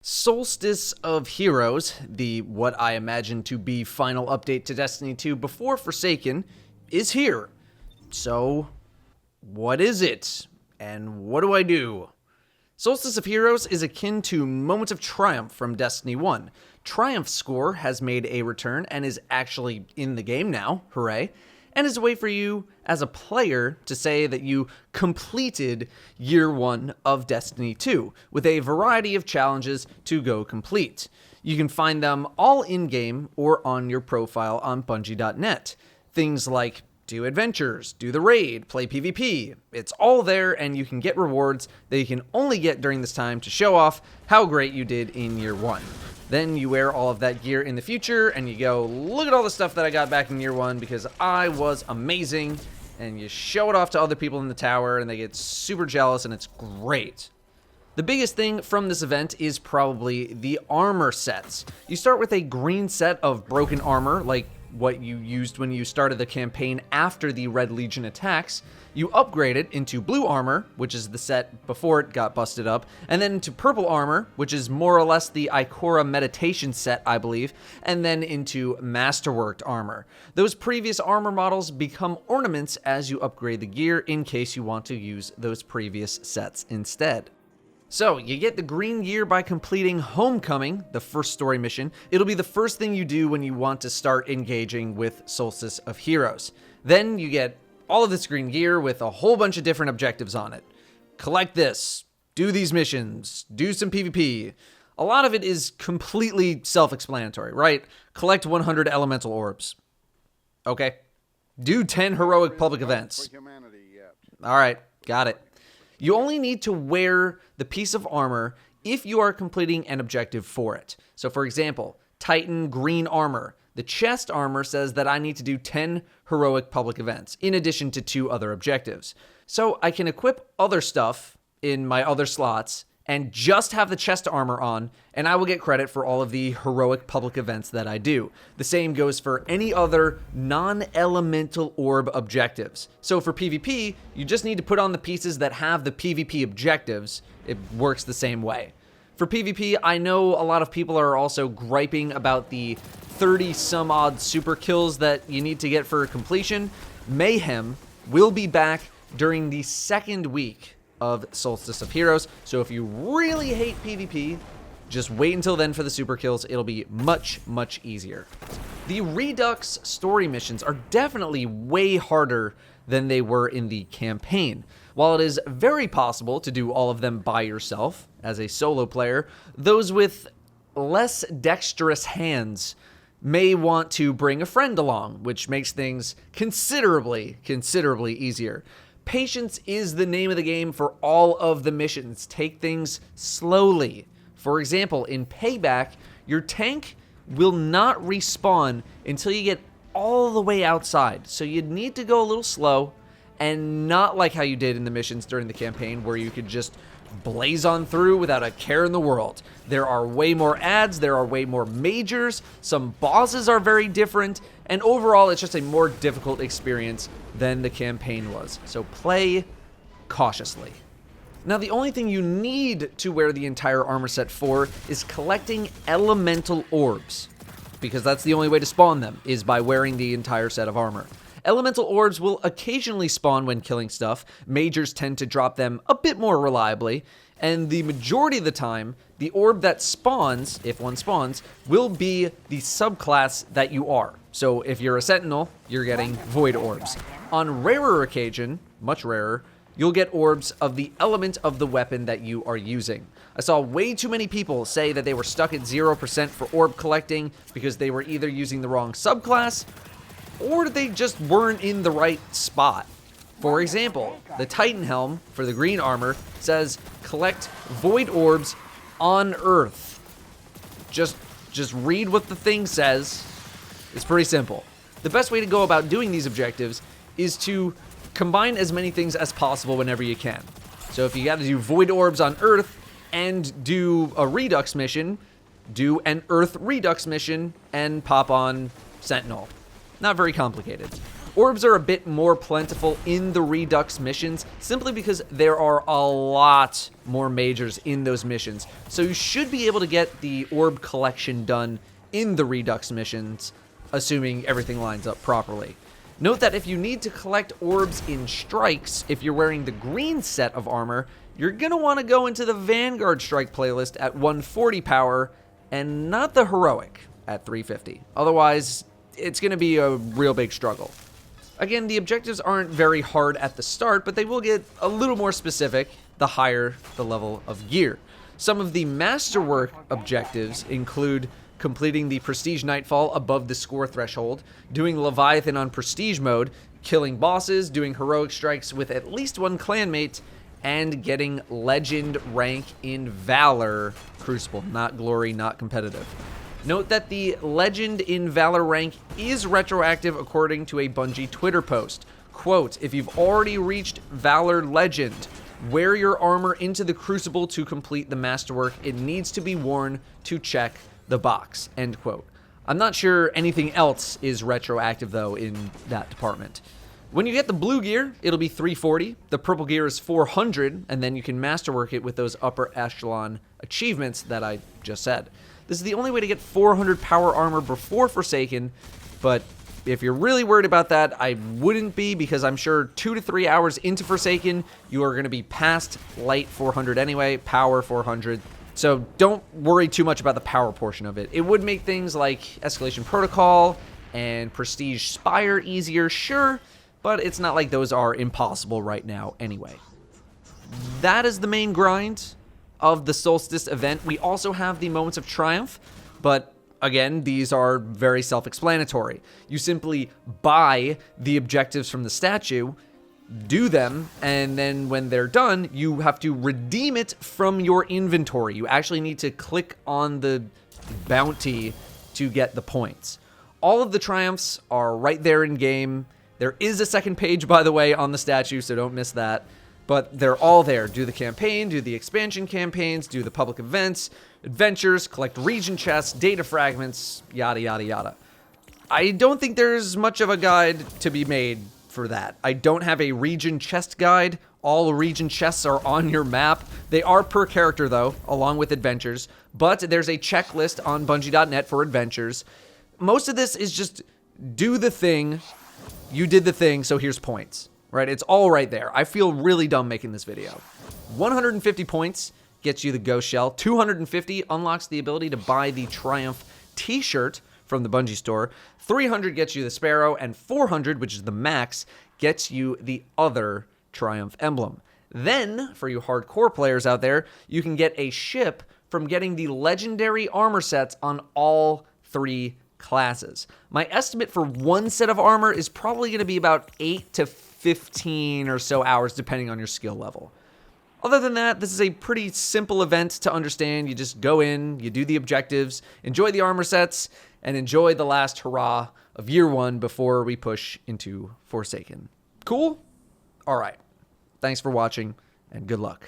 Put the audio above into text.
Solstice of Heroes, the what I imagine to be final update to Destiny 2 before Forsaken, is here. So, what is it? And what do I do? Solstice of Heroes is akin to Moments of Triumph from Destiny 1. Triumph score has made a return and is actually in the game now, hooray, and is a way for you as a player to say that you completed Year 1 of Destiny 2 with a variety of challenges to go complete. You can find them all in-game or on your profile on Bungie.net. Things like do adventures, do the raid, play PvP. It's all there, and you can get rewards that you can only get during this time to show off how great you did in Year 1. Then you wear all of that gear in the future, and you go, look at all the stuff that I got back in Year 1 because I was amazing, and you show it off to other people in the tower, and they get super jealous, and it's great. The biggest thing from this event is probably the armor sets. You start with a green set of broken armor, like what you used when you started the campaign after the Red Legion attacks. You upgrade it into blue armor, which is the set before it got busted up, and then into purple armor, which is more or less the Ikora meditation set, I believe, and then into masterworked armor. Those previous armor models become ornaments as you upgrade the gear in case you want to use those previous sets instead. So, you get the green gear by completing Homecoming, the first story mission. It'll be the first thing you do when you want to start engaging with Solstice of Heroes. Then you get all of this green gear with a whole bunch of different objectives on it. Collect this, do these missions, do some PvP. A lot of it is completely self-explanatory, right? Collect 100 elemental orbs. Okay. Do 10 heroic public events. Alright, got it. You only need to wear the piece of armor if you are completing an objective for it. So for example, Titan green armor. The chest armor says that I need to do 10 heroic public events, in addition to 2 other objectives. So I can equip other stuff in my other slots and just have the chest armor on, and I will get credit for all of the heroic public events that I do. The same goes for any other non-elemental orb objectives. So for PvP, you just need to put on the pieces that have the PvP objectives. It works the same way. For PvP, I know a lot of people are also griping about the 30-some-odd super kills that you need to get for completion. Mayhem will be back during the second week of Solstice of Heroes, so if you really hate PvP, just wait until then for the super kills. It'll be much, much easier. The Redux story missions are definitely way harder than they were in the campaign. While it is very possible to do all of them by yourself as a solo player, those with less dexterous hands may want to bring a friend along, which makes things considerably easier. Patience is the name of the game for all of the missions. Take things slowly. For example, in Payback, your tank will not respawn until you get all the way outside. So you'd need to go a little slow, and not like how you did in the missions during the campaign where you could just blaze on through without a care in the world. There are way more ads, there are way more majors, some bosses are very different, and overall it's just a more difficult experience than the campaign was. So play cautiously. Now the only thing you need to wear the entire armor set for is collecting elemental orbs, because that's the only way to spawn them, is by wearing the entire set of armor. Elemental orbs will occasionally spawn when killing stuff. Majors tend to drop them a bit more reliably, and the majority of the time, the orb that spawns, if one spawns, will be the subclass that you are. So if you're a Sentinel, you're getting Void Orbs. On rarer occasion, much rarer, you'll get orbs of the element of the weapon that you are using. I saw way too many people say that they were stuck at 0% for orb collecting because they were either using the wrong subclass or they just weren't in the right spot. For example, the Titan helm for the green armor says collect Void Orbs on Earth. Just read what the thing says. It's pretty simple. The best way to go about doing these objectives is to combine as many things as possible whenever you can. So if you gotta do Void Orbs on Earth and do a Redux mission, do an Earth Redux mission and pop on Sentinel. Not very complicated. Orbs are a bit more plentiful in the Redux missions, simply because there are a lot more majors in those missions. So you should be able to get the orb collection done in the Redux missions, assuming everything lines up properly. Note that if you need to collect orbs in strikes, if you're wearing the green set of armor, you're going to want to go into the Vanguard strike playlist at 140 power, and not the heroic at 350. Otherwise, it's going to be a real big struggle. Again, the objectives aren't very hard at the start, but they will get a little more specific the higher the level of gear. Some of the masterwork objectives include completing the Prestige Nightfall above the score threshold, doing Leviathan on Prestige mode, killing bosses, doing heroic strikes with at least one clanmate, and getting Legend rank in Valor Crucible, not Glory, not competitive. Note that the Legend in Valor rank is retroactive according to a Bungie Twitter post. Quote, if you've already reached Valor Legend, wear your armor into the Crucible to complete the masterwork. It needs to be worn to check the box, end quote. I'm not sure anything else is retroactive, though, in that department. When you get the blue gear, it'll be 340. The purple gear is 400, and then you can masterwork it with those upper echelon achievements that I just said. This is the only way to get 400 power armor before Forsaken, but if you're really worried about that, I wouldn't be, because I'm sure 2 to 3 hours into Forsaken, you are going to be past light 400 anyway, power 400. So don't worry too much about the power portion of it. It would make things like Escalation Protocol and Prestige Spire easier, sure, but it's not like those are impossible right now anyway. That is the main grind of the Solstice event. We also have the Moments of Triumph, but again, these are very self-explanatory. You simply buy the objectives from the statue, do them, and then when they're done, you have to redeem it from your inventory. You actually need to click on the bounty to get the points. All of the triumphs are right there in game. There is a second page, by the way, on the statue, so don't miss that. But they're all there. Do the campaign, do the expansion campaigns, do the public events, adventures, collect region chests, data fragments, yada, yada, yada. I don't think there's much of a guide to be made for that. I don't have a region chest guide. All region chests are on your map. They are per character, though, along with adventures. But there's a checklist on Bungie.net for adventures. Most of this is just do the thing. You did the thing, so here's points. Right, it's all right there. I feel really dumb making this video. 150 points gets you the Ghost Shell. 250 unlocks the ability to buy the Triumph t-shirt from the Bungie store. 300 gets you the Sparrow, and 400, which is the max, gets you the other Triumph emblem. Then, for you hardcore players out there, you can get a ship from getting the legendary armor sets on all 3 classes. My estimate for one set of armor is probably going to be about 8 to 15 or so hours, depending on your skill level. Other than that, this is a pretty simple event to understand. You just go in, you do the objectives, enjoy the armor sets, and enjoy the last hurrah of year 1 before we push into Forsaken. Cool? All right. Thanks for watching, and good luck.